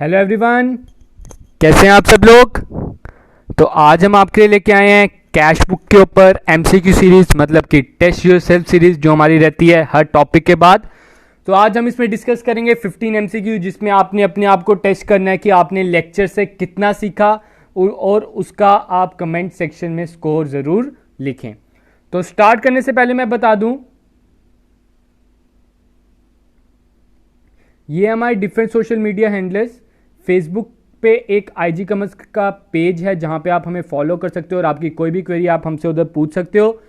Hello everyone, कैसे हैं आप सब लोग। तो आज हम आपके लिए लेके आए हैं कैश बुक के ऊपर एमसीक्यू सीरीज, मतलब कि टेस्ट योर सेल्फ सीरीज, जो हमारी रहती है हर टॉपिक के बाद। तो आज हम इसमें डिस्कस करेंगे 15 एमसीक्यू, जिसमें आपने अपने आप को टेस्ट करना है कि आपने लेक्चर से कितना सीखा और उसका आप कमेंट सेक्शन में स्कोर ज़रूर लिखें। तो स्टार्ट करने से पहले मैं बता दूं, ये हमारे different social media handlers, Facebook पे एक आईजी कॉमर्स का पेज है जहां पे आप हमें फॉलो कर सकते हो और आपकी कोई भी क्वेरी आप हमसे उधर पूछ सकते हो।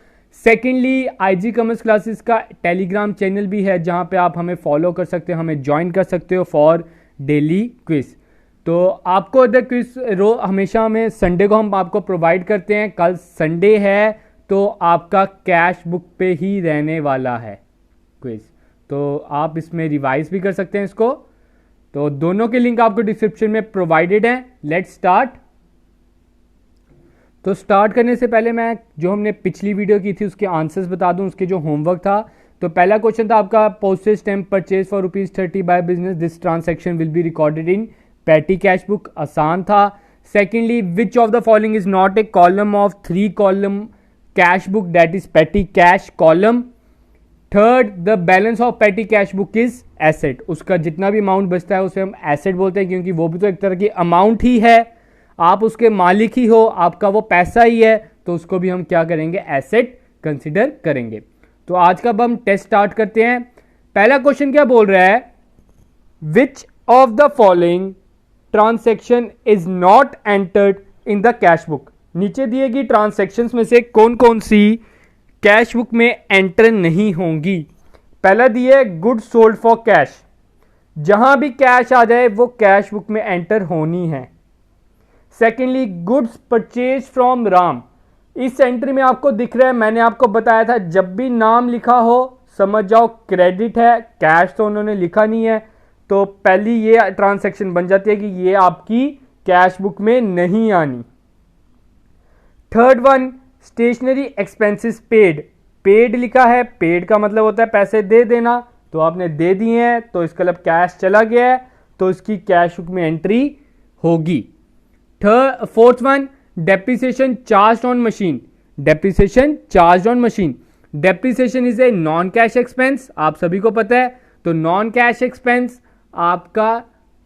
सेकेंडली, आईजी कॉमर्स क्लासेस का टेलीग्राम चैनल भी है जहां पे आप हमें फॉलो कर सकते हो, हमें ज्वाइन कर सकते हो फॉर डेली क्विज। तो आपको अदर क्विज हमेशा हमें संडे को हम आपको प्रोवाइड करते हैं। कल संडे है तो आपका कैश बुक पे ही रहने वाला है क्विज, तो आप इसमें रिवाइज भी कर सकते हैं इसको। तो दोनों के लिंक आपको डिस्क्रिप्शन में प्रोवाइडेड हैं। Let's start. तो स्टार्ट करने से पहले मैं जो हमने पिछली वीडियो की थी उसके आंसर्स बता दूं, उसके जो होमवर्क था। तो पहला क्वेश्चन था आपका, postage stamp purchase for ₹30 by business, this transaction will be recorded in petty cash book. आसान था। Secondly, which of the following is not a column of 3 column cash book, that is petty cash column. Third, the balance of petty cash book is asset, उसका जितना भी amount बचता है उसे हम asset बोलते हैं, क्योंकि वो भी तो एक तरह की अमाउंट ही है, आप उसके मालिक ही हो, आपका वो पैसा ही है, तो उसको भी हम क्या करेंगे, एसेट कंसिडर करेंगे। तो आज का अब हम टेस्ट स्टार्ट करते हैं। पहला क्वेश्चन क्या बोल रहा है, विच of the following transaction is not entered in the cash book. नीचे दिए गई ट्रांसेक्शंस में से कौन कौन सी कैश बुक में एंटर नहीं होंगी। पहला दिया है गुड्स सोल्ड फॉर कैश, जहां भी कैश आ जाए वो कैश बुक में एंटर होनी है। Secondly, goods purchase from Ram, इस एंट्री में आपको दिख रहा है, मैंने आपको बताया था जब भी नाम लिखा हो समझ जाओ क्रेडिट है, कैश तो उन्होंने लिखा नहीं है, तो पहली ये ट्रांसैक्शन बन जाती है कि ये आपकी कैश बुक में नहीं आनी। Third one, stationery expenses paid, paid लिखा है, पेड का मतलब होता है पैसे दे देना, तो आपने दे दिए हैं तो इसका मतलब कैश चला गया है, तो इसकी कैश बुक में एंट्री होगी। Fourth one, depreciation charge on machine, depreciation charge on machine, depreciation is a non cash expense, आप सभी को पता है, तो नॉन कैश एक्सपेंस आपका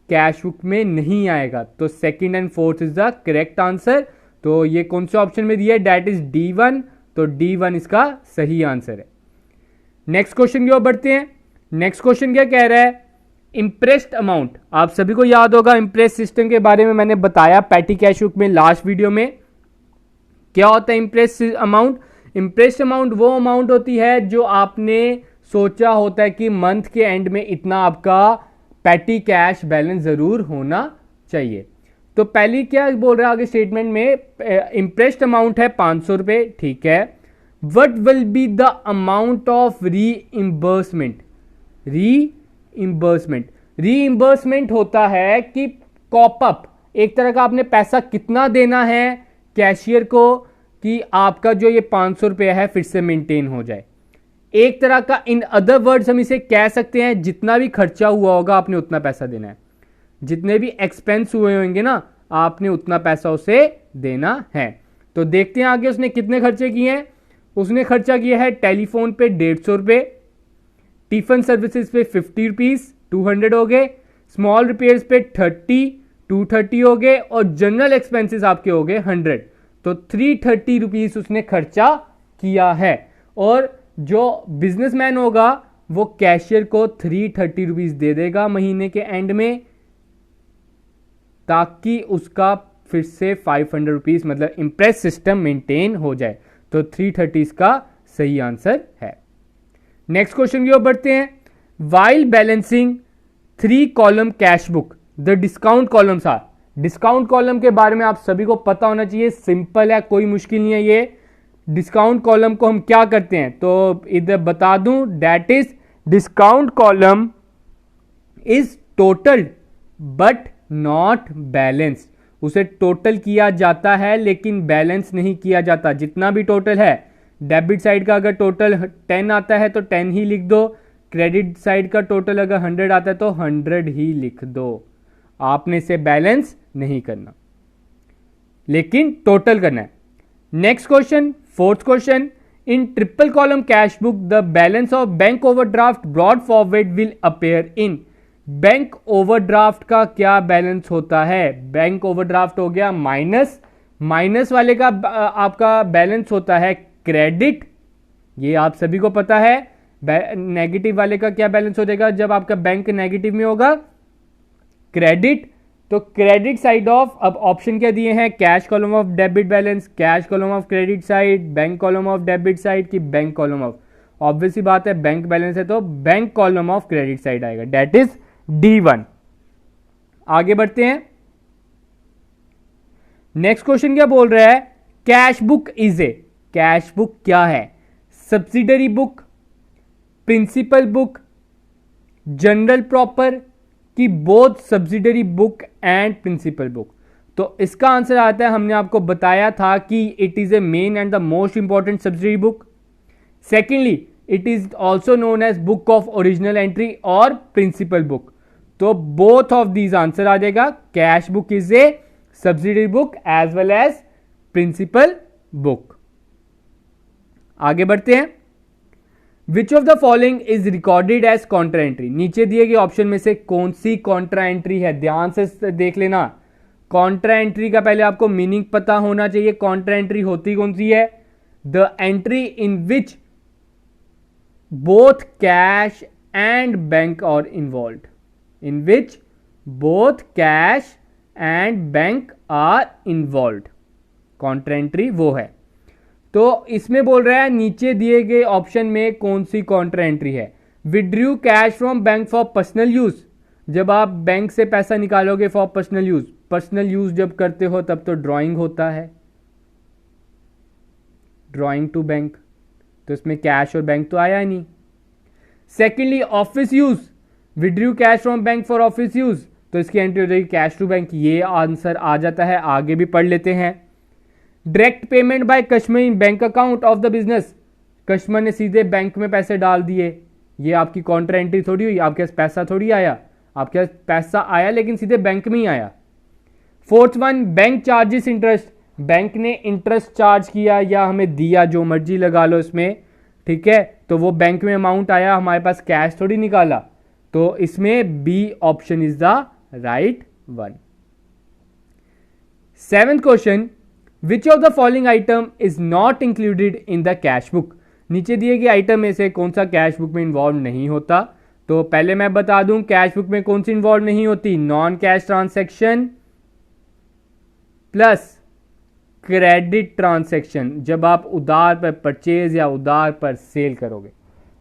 कैश बुक में नहीं आएगा, तो second and fourth is the correct answer. तो ये कौन से ऑप्शन में दिया है, डेट इज D1, तो D1 इसका सही आंसर है। नेक्स्ट क्वेश्चन की ओर बढ़ते हैं। नेक्स्ट क्वेश्चन क्या कह रहा है, इंप्रेस्ड अमाउंट, आप सभी को याद होगा इंप्रेस सिस्टम के बारे में मैंने बताया पैटी कैश बुक में लास्ट वीडियो में। क्या होता है इंप्रेस अमाउंट, इंप्रेस्ड अमाउंट वो अमाउंट होती है जो आपने सोचा होता है कि मंथ के एंड में इतना आपका पैटी कैश बैलेंस जरूर होना चाहिए। तो पहली क्या बोल रहा है आगे स्टेटमेंट में, इंप्रेस्ड अमाउंट है 500 रुपए, ठीक है। What will be the amount of reimbursement, reimbursement होता है कि कॉपअप, एक तरह का आपने पैसा कितना देना है कैशियर को कि आपका जो ये 500 रुपया है फिर से मेंटेन हो जाए। एक तरह का, इन अदर वर्ड्स हम इसे कह सकते हैं जितना भी खर्चा हुआ होगा आपने उतना पैसा देना है, जितने भी एक्सपेंस हुए होंगे ना आपने उतना पैसा उसे देना है। तो देखते हैं आगे उसने कितने खर्चे किए हैं। उसने खर्चा किया है टेलीफोन पे 150 रुपये, टिफिन सर्विसेज पे 50 रुपीज, 200 हो गए, स्मॉल रिपेयर्स पे 30, 230 हो गए, और जनरल एक्सपेंसेस आपके हो गए 100, तो 330 रुपीज उसने खर्चा किया है। और जो बिजनेसमैन होगा वो कैशियर को 330 रुपीज दे देगा महीने के एंड में, ताकि उसका फिर से 500 रुपीज मतलब इंप्रेस सिस्टम मेंटेन हो जाए। तो 330 का सही आंसर है। नेक्स्ट क्वेश्चन की ओर बढ़ते हैं। While balancing 3 column cash book, the discount columns are, discount column के बारे में आप सभी को पता होना चाहिए, सिंपल है, कोई मुश्किल नहीं है। ये डिस्काउंट कॉलम को हम क्या करते हैं, तो इधर बता दूं, that is discount column is total but not balance, उसे टोटल किया जाता है लेकिन बैलेंस नहीं किया जाता। जितना भी टोटल है, डेबिट साइड का अगर टोटल 10 आता है तो 10 ही लिख दो, क्रेडिट साइड का टोटल अगर 100 आता है तो 100 ही लिख दो। आपने इसे बैलेंस नहीं करना, लेकिन टोटल करना है। Next question, fourth question, in triple column cash book the balance of bank overdraft brought forward will appear in. Bank overdraft का क्या बैलेंस होता है? बैंक ओवरड्राफ्ट हो गया माइनस, माइनस वाले का आपका बैलेंस होता है क्रेडिट, ये आप सभी को पता है। नेगेटिव वाले का क्या बैलेंस हो जाएगा जब आपका बैंक नेगेटिव में होगा? क्रेडिट। तो क्रेडिट साइड ऑफ, अब ऑप्शन क्या दिए हैं? Cash column of debit balance, cash column of credit side, bank column of debit side की बैंक कॉलम ऑफ, ऑब्वियस सी बात है बैंक बैलेंस है तो bank column of credit side आएगा, डेट इज D1। आगे बढ़ते हैं। नेक्स्ट क्वेश्चन क्या बोल रहा है? Cash book is a, cash book क्या है? Subsidiary book, principal book, journal proper की both subsidiary book and principal book. तो इसका आंसर आता है, हमने आपको बताया था कि it is a main and the most important subsidiary book. Secondly it is also known as book of original entry और प्रिंसिपल बुक। तो बोथ ऑफ दीज आंसर आ जाएगा। Cash book is a subsidiary book as well as principal book. आगे बढ़ते हैं। Which of the following is recorded as contra entry? नीचे दिए गए ऑप्शन में से कौन सी कॉन्ट्रा एंट्री है? ध्यान से देख लेना। कॉन्ट्रा एंट्री का पहले आपको मीनिंग पता होना चाहिए। कॉन्ट्रा एंट्री होती कौन सी है? The entry in which both cash and bank are involve, in which both cash and bank are involve, contra entry वो है। तो इसमें बोल रहा है नीचे दिए गए ऑप्शन में कौन सी कॉन्ट्रा एंट्री है? Withdrew cash from bank for personal use, जब आप बैंक से पैसा निकालोगे for personal use, personal use जब करते हो तब तो ड्रॉइंग होता है, ड्रॉइंग टू बैंक, तो इसमें कैश और बैंक तो आया नहीं। Secondly office use, withdrew cash from bank for office use, तो इसकी एंट्री हो जाएगी कैश टू बैंक, ये आंसर आ जाता है। आगे भी पढ़ लेते हैं। Direct payment by customer in bank account of the business, customer ने सीधे बैंक में पैसे डाल दिए, ये आपकी कॉन्ट्रा एंट्री थोड़ी हुई, आपके पास पैसा थोड़ी आया, आपके पास पैसा आया लेकिन सीधे बैंक में ही आया। Fourth one, bank charges interest, bank ने इंटरेस्ट चार्ज किया या हमें दिया, जो मर्जी लगा लो इसमें, ठीक है, तो वो बैंक में अमाउंट आया, हमारे पास कैश थोड़ी निकाला, तो इसमें B option is the right one. Seventh question, which of the following item is not included in the cash book? नीचे दिए गए आइटम में से कौन सा कैश बुक में इन्वॉल्व नहीं होता? तो पहले मैं बता दूं कैश बुक में कौन सी इन्वॉल्व नहीं होती? Non cash transaction plus credit transaction, जब आप उधार पर परचेज या उधार पर सेल करोगे।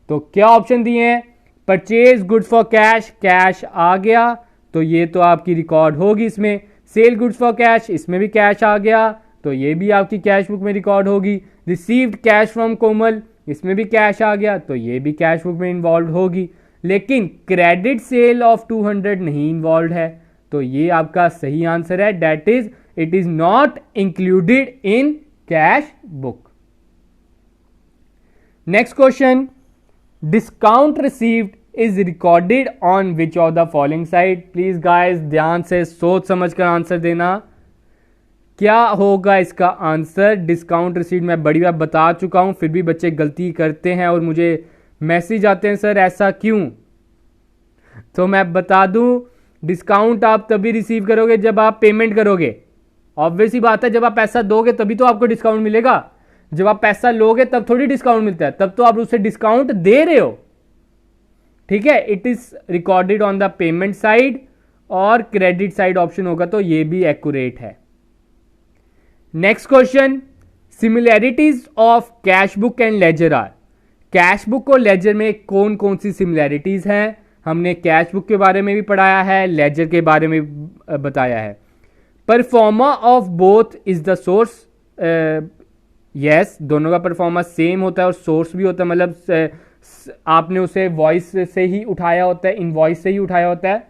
तो क्या ऑप्शन दिए हैं? Purchase goods for cash, cash आ गया तो ये तो आपकी रिकॉर्ड होगी इसमें। सेल गुड्स फॉर कैश, इसमें भी कैश आ गया तो ये भी आपकी कैश बुक में रिकॉर्ड होगी। रिसीव्ड कैश फ्रॉम कोमल, इसमें भी कैश आ गया तो ये भी कैश बुक में इन्वॉल्व होगी। लेकिन क्रेडिट सेल ऑफ 200 नहीं इन्वॉल्व है, तो ये आपका सही आंसर है, that is it is not included in cash book. Next question, discount received is recorded on which of the following side? Please guys ध्यान से सोच समझ कर आंसर देना। क्या होगा इसका आंसर? डिस्काउंट रिसीव्ड मैं बड़ी बार बता चुका हूं, फिर भी बच्चे गलती करते हैं और मुझे मैसेज आते हैं सर ऐसा क्यों? तो मैं बता दूं, डिस्काउंट आप तभी रिसीव करोगे जब आप पेमेंट करोगे। ऑब्वियस ही बात है, जब आप पैसा दोगे तभी तो आपको डिस्काउंट मिलेगा, जब आप पैसा लोगे तब थोड़ी डिस्काउंट मिलता है, तब तो आप उससे डिस्काउंट दे रहे हो, ठीक है। It is recorded on the payment side और क्रेडिट साइड ऑप्शन होगा तो ये भी एक्यूरेट है। Next question, similarities of cash book and ledger are? Cash book और लेजर में कौन कौन सी सिमिलैरिटीज हैं? हमने कैश बुक के बारे में भी पढ़ाया है, लेजर के बारे में बताया है। Pro forma of both is the source, yes, दोनों का परफॉर्मा सेम होता है और सोर्स भी होता है, मतलब आपने उसे वॉइस से ही उठाया होता है, इनवॉइस से ही उठाया होता है।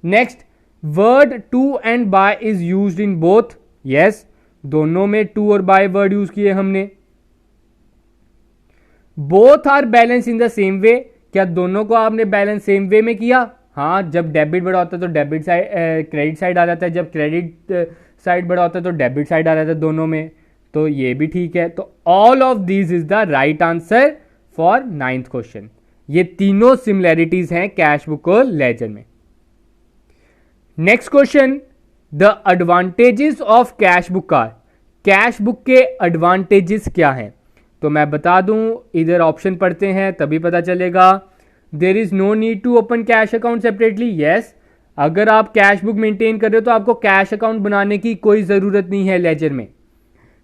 Next, word to and by is used in both, yes, दोनों में टू और बाय वर्ड यूज किए हमने। Both are balance in the same way, क्या दोनों को आपने बैलेंस सेम वे में किया? हाँ, जब डेबिट बड़ा होता है तो डेबिट साइड क्रेडिट साइड आ जाता है, जब क्रेडिट साइड बड़ा होता है तो डेबिट साइड आ जाता है, दोनों में। तो ये भी ठीक है। तो all of these is the right answer for 9th question. ये तीनों सिमिलैरिटीज हैं कैश बुक और लेजर में। Next question, the advantages of cash book are. Cash book के एडवांटेजेस क्या हैं? तो मैं बता दूं, इधर ऑप्शन पढ़ते हैं तभी पता चलेगा। There is no need to open cash account separately. Yes, अगर आप कैश बुक मेंटेन कर रहे हो तो आपको कैश अकाउंट बनाने की कोई जरूरत नहीं है लेजर में।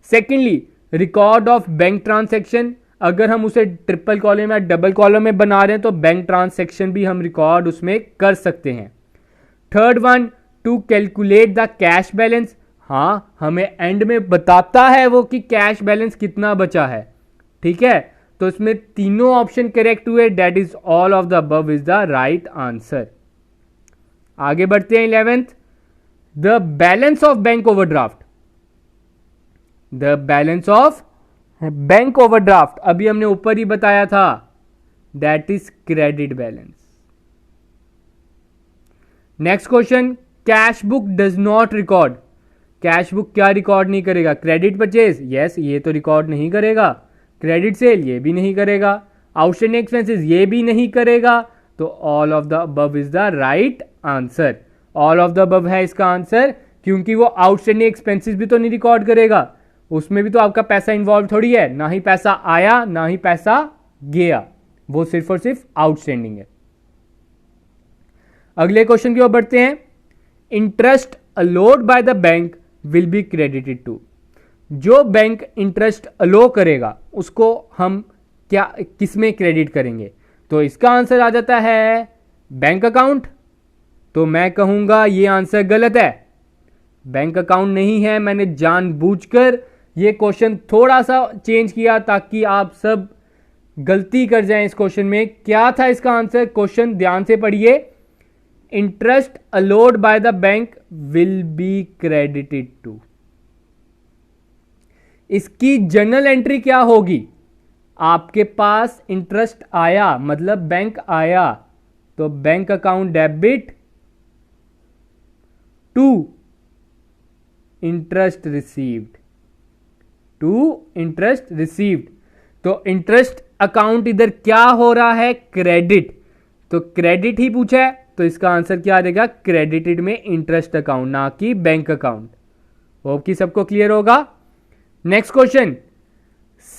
Secondly, record of bank transaction. अगर हम उसे ट्रिपल कॉलम या डबल कॉलम में बना रहे हैं तो बैंक ट्रांसैक्शन भी हम रिकॉर्ड उसमें कर सकते हैं। Third one, to calculate the cash balance. हाँ, हमें एंड में बताता है वो कि कैश बैलेंस कितना बचा है। ठीक है, तो इसमें तीनों ऑप्शन करेक्ट हुए। That is all of the above is the right answer. आगे बढ़ते हैं 11th, the balance of bank overdraft. The balance of bank overdraft अभी हमने ऊपर ही बताया था, that is credit balance. Next question, cash book does not record. Cash book क्या record नहीं करेगा? क्रेडिट परचेज, यस, ये तो रिकॉर्ड नहीं करेगा। क्रेडिट सेल, ये भी नहीं करेगा। आउटस्टैंडिंग एक्सपेंसेस, ये भी नहीं करेगा। तो all of the above is the right answer. All of the above है इसका आंसर, क्योंकि वो आउटस्टैंडिंग एक्सपेंसेस भी तो नहीं रिकॉर्ड करेगा, उसमें भी तो आपका पैसा इन्वॉल्व थोड़ी है। ना ही पैसा आया ना ही पैसा गया, वो सिर्फ और सिर्फ आउटस्टैंडिंग है। अगले क्वेश्चन की ओर बढ़ते हैं। Interest allowed by the bank will be credited to. जो बैंक इंटरेस्ट अलो करेगा उसको हम क्या किसमें क्रेडिट करेंगे? तो इसका आंसर आ जाता है बैंक अकाउंट। तो मैं कहूंगा ये आंसर गलत है, बैंक अकाउंट नहीं है। मैंने जानबूझकर ये क्वेश्चन थोड़ा सा चेंज किया ताकि आप सब गलती कर जाएं इस क्वेश्चन में। क्या था इसका आंसर? क्वेश्चन ध्यान से पढ़िए। Interest allowed by the bank will be credited to. इसकी जर्नल एंट्री क्या होगी? आपके पास इंटरेस्ट आया मतलब बैंक आया, तो bank account debit to interest received, to interest received. तो इंटरेस्ट अकाउंट इधर क्या हो रहा है? क्रेडिट। तो क्रेडिट ही पूछा है, तो इसका आंसर क्या आ जाएगा? क्रेडिटेड में इंटरेस्ट अकाउंट, ना कि बैंक अकाउंट। होप कि सबको क्लियर होगा। Next question,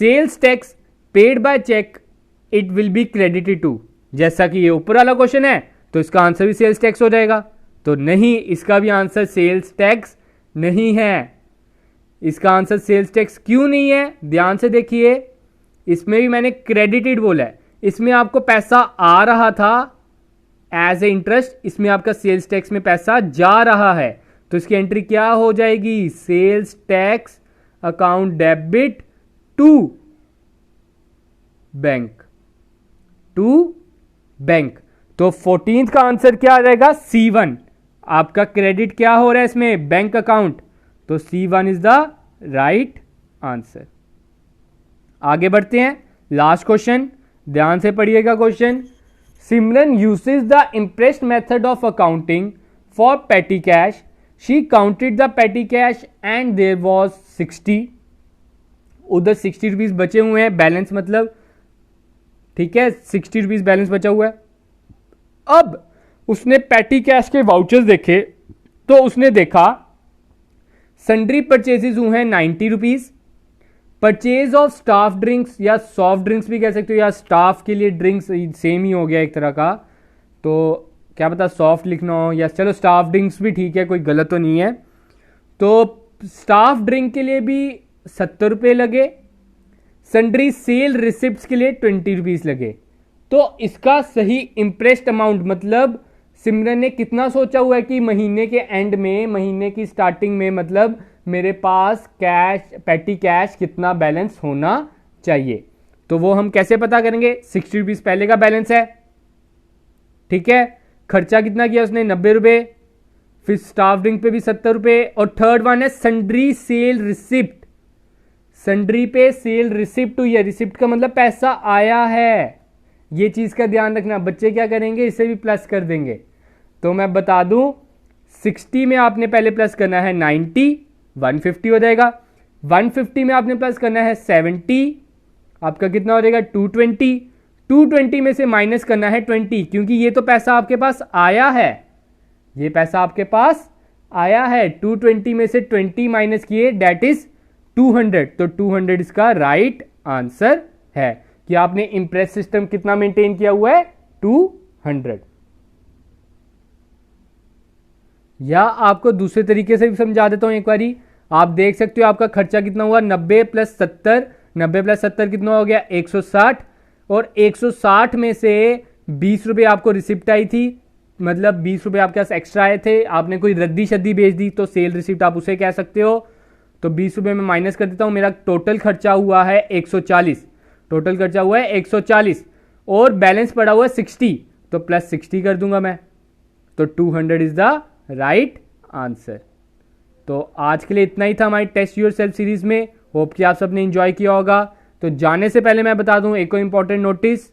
sales tax paid by cheque it will be credited to. जैसा कि ये ऊपर वाला क्वेश्चन है तो इसका आंसर भी सेल्स टैक्स हो जाएगा। तो नहीं, इसका भी आंसर सेल्स टैक्स नहीं है। इसका आंसर सेल्स टैक्स क्यों नहीं है? ध्यान से देखिए, इसमें भी मैंने क्रेडिटेड बोला है। इसमें आपको पैसा आ रहा था एज ए इंटरेस्ट, इसमें आपका सेल्स टैक्स में पैसा जा रहा है। तो इसकी एंट्री क्या हो जाएगी? Sales tax account debit to bank, to bank. तो 14th का आंसर क्या आ जाएगा? C1। आपका क्रेडिट क्या हो रहा है इसमें? Bank account. तो C1 is the right answer. आगे बढ़ते हैं, लास्ट क्वेश्चन, ध्यान से पढ़िएगा question. Simran uses the imprest method of accounting for petty cash. She counted the petty cash and there was 60। उधर 60 रुपीज बचे हुए हैं, बैलेंस मतलब, ठीक है, 60 रुपीज बैलेंस बचा हुआ है। अब उसने पेटी कैश के वाउचर्स देखे तो उसने देखा सन्ड्री परचेजेस हुए हैं 90 rupees. Purchase of staff drinks या सॉफ्ट ड्रिंक्स भी कह सकते हो, या स्टाफ के लिए ड्रिंक्स सेम ही हो गया एक तरह का, तो क्या पता सॉफ्ट लिखना हो, या चलो स्टाफ ड्रिंक्स भी ठीक है, कोई गलत तो नहीं है। तो स्टाफ ड्रिंक के लिए भी 70 रुपये लगे, सन्ड्री सेल रिसिप्ट्स के लिए 20 रुपीज लगे। तो इसका सही इंप्रेस्ड अमाउंट मतलब सिमरन ने कितना सोचा हुआ है कि महीने के एंड में, महीने की स्टार्टिंग में, मतलब मेरे पास कैश, पेटी कैश कितना बैलेंस होना चाहिए। तो वो हम कैसे पता करेंगे? 60 रुपीज पहले का बैलेंस है, ठीक है। खर्चा कितना किया उसने? 90 रुपये। फिर स्टाफ ड्रिंक पे भी 70 रुपये। और थर्ड वन है सन्ड्री सेल रिसिप्ट। सन्ड्री पे सेल रिसिप्ट हुई है, रिसिप्ट का मतलब पैसा आया है। ये चीज का ध्यान रखना। बच्चे क्या करेंगे? इसे भी प्लस कर देंगे। तो मैं बता दूं 60 में आपने पहले प्लस करना है 90, 150 हो जाएगा। 150 में आपने प्लस करना है 70, आपका कितना हो जाएगा 220। 220 में से माइनस करना है 20, क्योंकि ये तो पैसा आपके पास आया है, ये पैसा आपके पास आया है। 220 में से 20 माइनस किए, दैट इज 200। तो 200 इसका राइट आंसर है कि आपने इंप्रेस सिस्टम कितना मेंटेन किया हुआ है 200। या आपको दूसरे तरीके से भी समझा देता हूं एक बारी। आप देख सकते हो आपका खर्चा कितना हुआ 90 प्लस 70, 90 प्लस 70 कितना हो गया 160, और 160 में से 20 रुपये आपको रिसिप्ट आई थी, मतलब 20 रुपये आपके पास एक्स्ट्रा आए थे, आपने कोई रद्दी शद्दी बेच दी तो सेल रिसिप्ट आप उसे कह सकते हो। तो 20 रुपये में माइनस कर देता हूं, मेरा टोटल खर्चा हुआ है 140, टोटल खर्चा हुआ है 140 और बैलेंस पड़ा हुआ है 60, तो प्लस 60 कर दूंगा मैं, तो 200 इज द राइट आंसर। तो आज के लिए इतना ही था हमारी टेस्ट योर सेल्फ सीरीज में। होप कि आप सबने एंजॉय किया होगा। तो जाने से पहले मैं बता दूं एक और इंपॉर्टेंट नोटिस।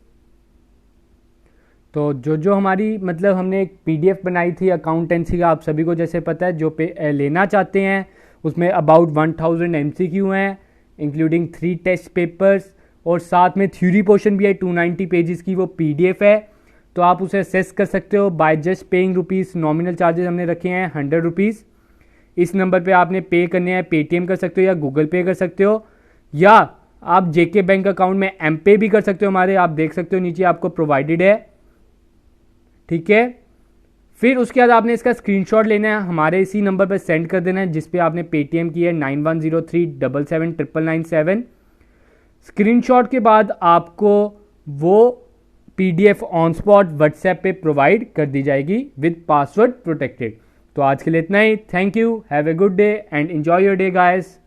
तो जो हमारी मतलब हमने एक पीडीएफ बनाई थी अकाउंटेंसी का, आप सभी को जैसे पता है, जो लेना चाहते हैं उसमें अबाउट 1000 MCQ हैं, इंक्लूडिंग 3 टेस्ट पेपर्स, और साथ में थ्योरी पोर्शन भी है 290 पेजेस की, वो पीडीएफ है। तो आप उसे असेस कर सकते हो by just paying rupees. Nominal charges हमने रखे हैं 100 रुपीज़। इस नंबर पे आपने पे करने हैं, पेटीएम कर सकते हो या गूगल पे कर सकते हो, या आप जेके बैंक अकाउंट में एम पे भी कर सकते हो हमारे, आप देख सकते हो नीचे आपको प्रोवाइडेड है, ठीक है। फिर उसके बाद आपने इसका स्क्रीनशॉट लेना है, हमारे इसी नंबर पर सेंड कर देना है जिस पे आपने पेटीएम की है 9103779997। स्क्रीनशॉट के बाद आपको वो पीडीएफ ऑन स्पॉट व्हाट्सएप पे प्रोवाइड कर दी जाएगी विद पासवर्ड प्रोटेक्टेड। तो आज के लिए इतना ही। Thank you, have a good day and enjoy your day guys.